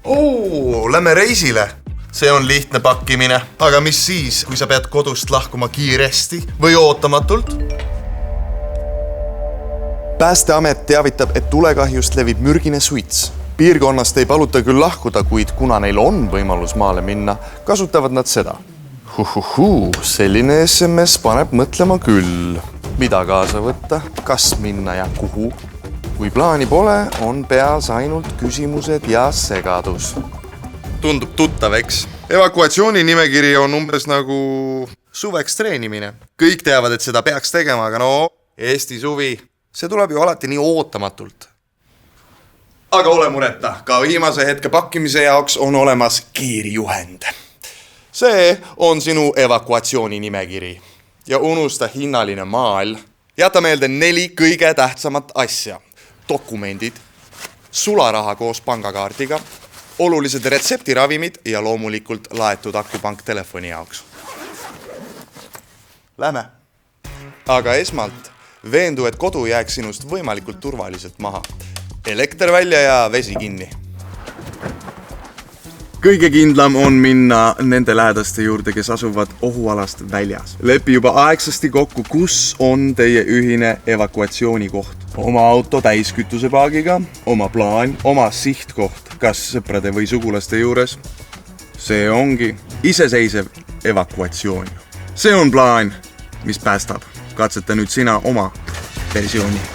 Lähme reisile. See on lihtne pakkimine. Aga mis siis, kui sa pead kodust lahkuma kiiresti või ootamatult? Päästeamet teavitab, et tulekahjust levib mürgine suits. Piirkonnast ei paluta küll lahkuda, kuid kuna neil on võimalus maale minna, kasutavad nad seda. Selline SMS paneb mõtlema küll. Mida kaasa võtta, kas minna ja kuhu? Kui plaani pole, on peas ainult küsimused ja segadus. Tundub tuttav, eks? Evakuatsiooni nimekiri on umbes nagu suveks treenimine. Kõik teavad, et seda peaks tegema, aga Eesti suvi, see tuleb ju alati nii ootamatult. Aga ole mureta, ka viimase hetke pakkimise jaoks on olemas kiirjuhend. See on sinu evakuatsiooni nimekiri. Ja unusta hinnaline maal. Jäta meelde 4 kõige tähtsamat asja. Dokumendid, sularaha koos pangakaardiga, olulised retseptiravimid ja loomulikult laetud akupank telefoni jaoks. Lähme. Aga esmalt veendu, et kodu jääks sinust võimalikult turvaliselt maha. Elekter välja ja vesi kinni. Kõige kindlam on minna nende lähedaste juurde, kes asuvad ohualast väljas. Lepi juba aegsasti kokku, kus on teie ühine evakuatsioonikoht. Oma auto täiskütusepaagiga, oma plaan, oma sihtkoht, kas sõprade või sugulaste juures. See ongi iseseisev evakuatsioon. See on plaan, mis päästab. Katseta nüüd sina oma versiooni.